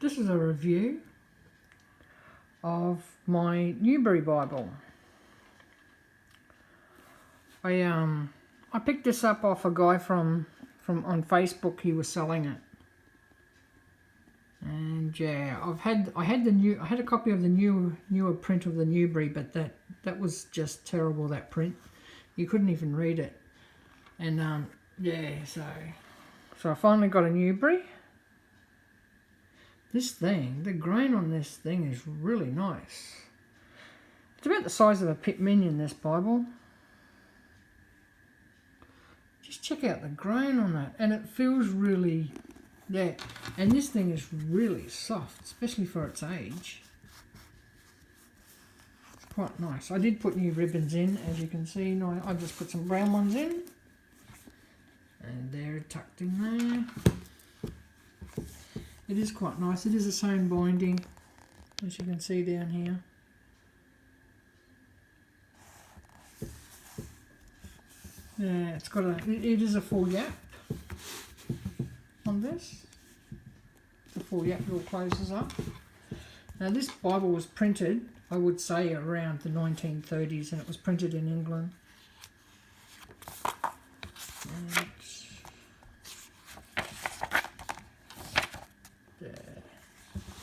This is a review of my Newberry Bible. I picked this up off a guy from on Facebook. He was selling it, and yeah, I had a copy of the newer print of the Newberry, but that was just terrible. That print, you couldn't even read it, and yeah, so I finally got a Newberry. This thing, the grain on this thing is really nice. It's about the size of a pit minion, this Bible. Just check out the grain on that, and it feels really, yeah, and this thing is really soft, especially for its age. It's quite nice. I did put new ribbons in, as you can see. No, I just put some brown ones in, and they're tucked in there. It is quite nice. It is a sewn binding, as you can see down here. Yeah, it's got it is a full yap on this. The full yap all closes up. Now this Bible was printed, I would say, around the 1930s, and it was printed in England.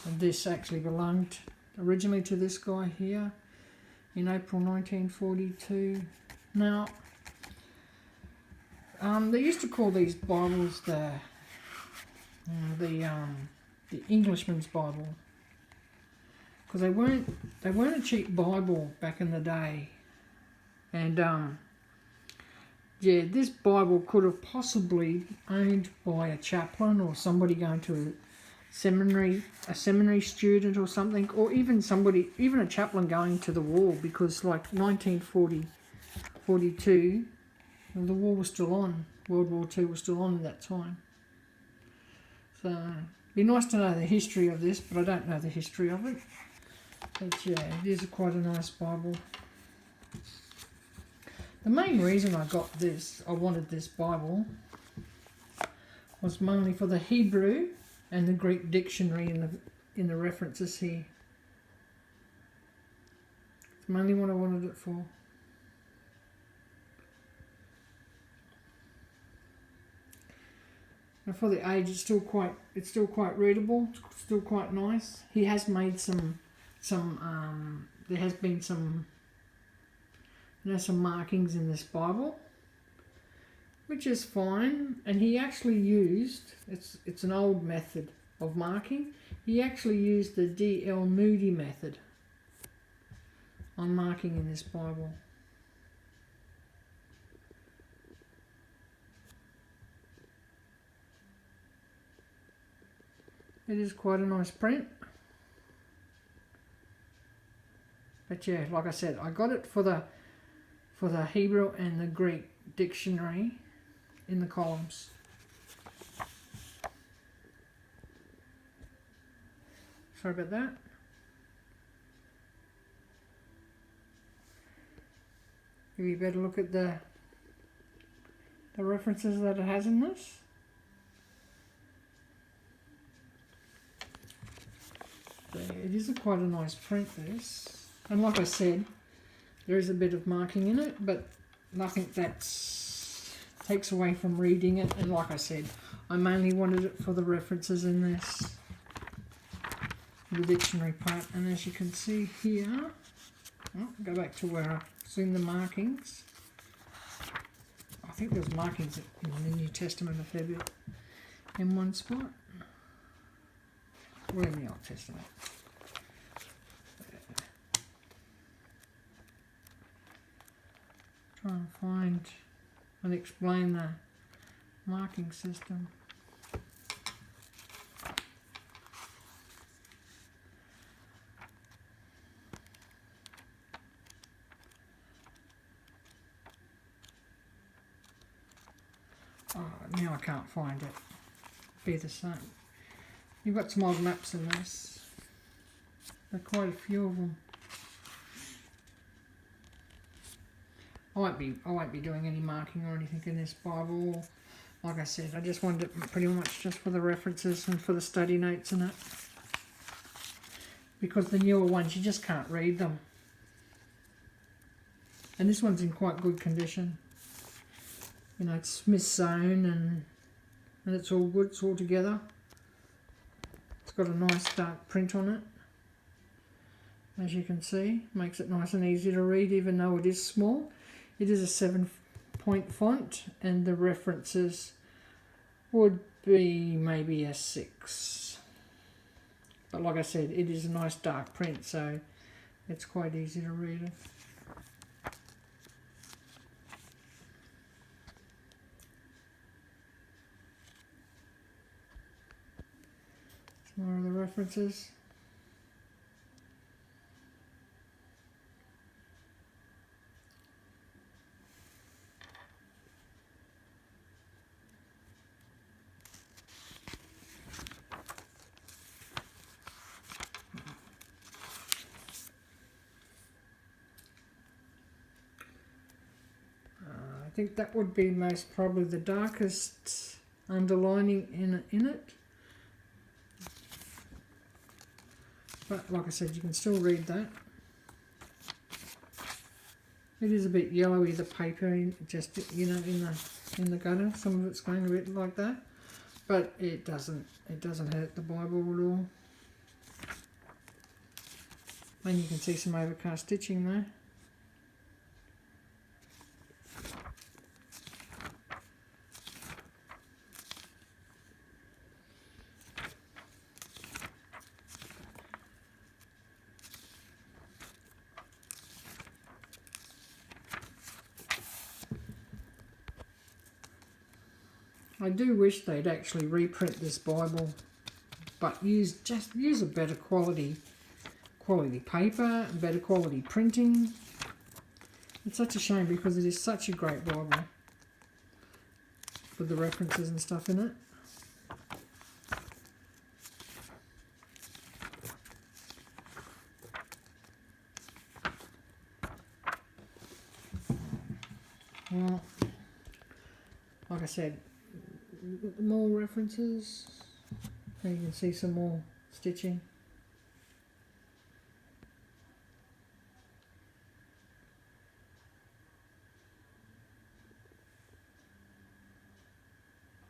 And this actually belonged originally to this guy here in April 1942. Now, they used to call these Bibles the Englishman's Bible, because they weren't a cheap Bible back in the day, and yeah, this Bible could have possibly owned by a chaplain or somebody going to a seminary student or something, or even a chaplain going to the war, because like 1942, the war was still on. World War II was still on at that time. So it'd be nice to know the history of this, but I don't know the history of it. But yeah, it is quite a nice Bible. The main reason I wanted this Bible, was mainly for the Hebrew and the Greek dictionary in the references here. It's mainly what I wanted it for. And for the age, it's still quite readable. It's still quite nice. He has made some there has been some markings in this Bible, which is fine. And he actually used, it's an old method of marking. He actually used the D.L. Moody method on marking in this Bible. It is quite a nice print. But yeah, like I said, I got it for the Hebrew and the Greek dictionary in the columns. Sorry about that. You better look at the references that it has in this. It is quite a nice print, this. And like I said, there is a bit of marking in it, but nothing that takes away from reading it. And like I said, I mainly wanted it for the references in this, the dictionary part. And as you can see here, go back to where I've seen the markings. I think there's markings in the New Testament a fair bit in one spot. We're in the Old Testament. Try and find and explain the marking system. Oh, now I can't find it. Be the same. You've got some old maps in this. There are quite a few of them. I won't be doing any marking or anything in this Bible. Like I said, I just wanted it pretty much just for the references and for the study notes and it. because the newer ones, you just can't read them. And this one's in quite good condition. You know, it's Smith sewn and it's all good, it's all together. It's got a nice dark print on it. As you can see, makes it nice and easy to read even though it is small. It is a 7-point font and the references would be maybe a 6. But like I said, it is a nice dark print, so it's quite easy to read it. Some more of the references. I think that would be most probably the darkest underlining in it. But like I said, you can still read that. It is a bit yellowy, the paper, just, you know, in the gutter. Some of it's going a bit like that, but it doesn't hurt the Bible at all. And you can see some overcast stitching there. I do wish they'd actually reprint this Bible, but use a better quality paper, better quality printing. It's such a shame because it is such a great Bible with the references and stuff in it. Well, like I said, more references, and you can see some more stitching.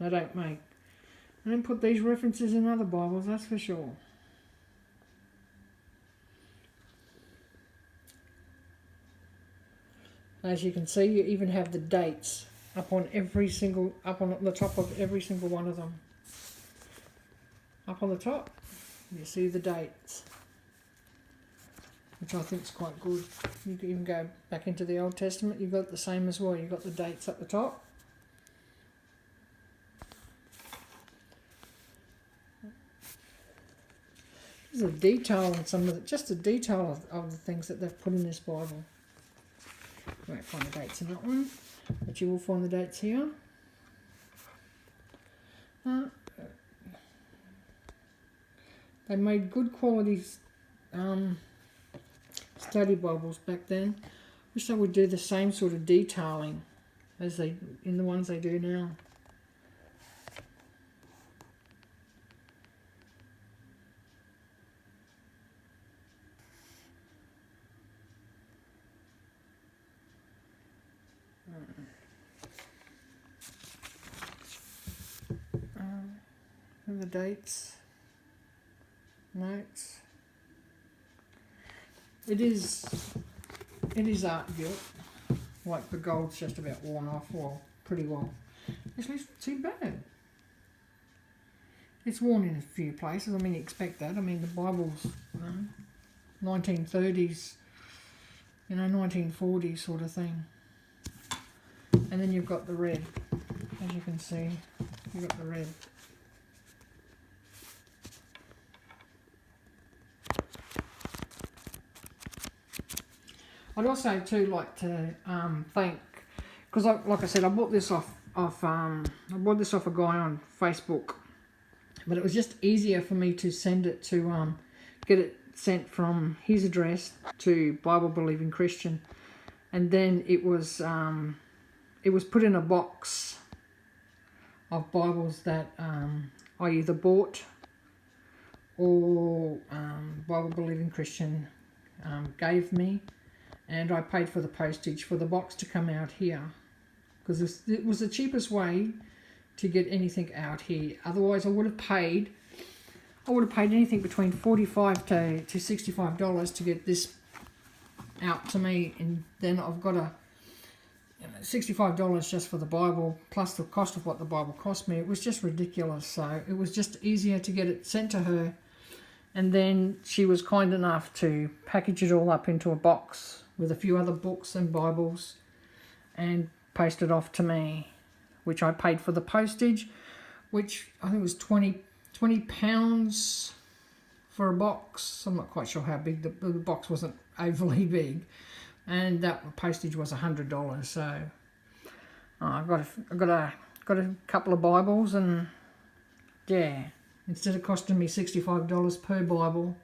I don't put these references in other Bibles, that's for sure. As you can see, you even have the dates up on the top of every single one of them. Up on the top, you see the dates, which I think is quite good. You can even go back into the Old Testament, you've got the same as well. You've got the dates at the top. There's a detail in some of it, just a detail of the things that they've put in this Bible. You won't find the dates in that one, but you will find the dates here. They made good quality study Bibles back then. Wish they would do the same sort of detailing as they in the ones they do now. And the dates, notes. It is art gilt. Like the gold's just about worn off, well, pretty well. Actually, it's not too bad. It's worn in a few places. I mean, you expect that. I mean, the Bible's 1930s, 1940s sort of thing. And then you've got the red, as you can see. You've got the red. I'd also too like to thank, because like I said, I bought this off a guy on Facebook, but it was just easier for me to send it to get it sent from his address to Bible Believing Christian, and then it was put in a box of Bibles that I either bought or Bible-believing Christian gave me, and I paid for the postage for the box to come out here, because it was the cheapest way to get anything out here. Otherwise, I would have paid anything between $45 to $65 to get this out to me, and then I've got $65 just for the Bible, plus the cost of what the Bible cost me. It was just ridiculous. So it was just easier to get it sent to her, and then she was kind enough to package it all up into a box with a few other books and Bibles and post it off to me, which I paid for the postage, which I think was 20 pounds for a box. I'm not quite sure how big the box wasn't overly big, and that postage was $100. So I got a couple of Bibles, and yeah, instead of costing me $65 per Bible,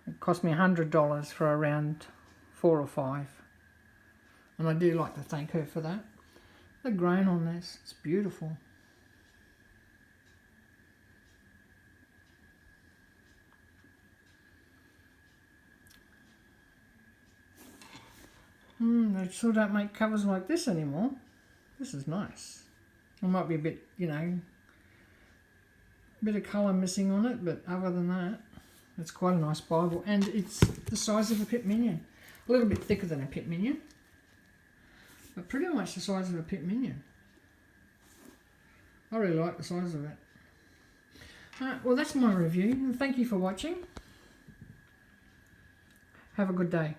it cost me $100 for around 4 or 5. And I do like to thank her for that. The grain on this, it's beautiful. They still don't make covers like this anymore. This is nice. There might be a bit, bit of colour missing on it, but other than that, it's quite a nice Bible. And it's the size of a Pip Minion. A little bit thicker than a Pip Minion, but pretty much the size of a Pip Minion. I really like the size of it. Well, that's my review. Thank you for watching. Have a good day.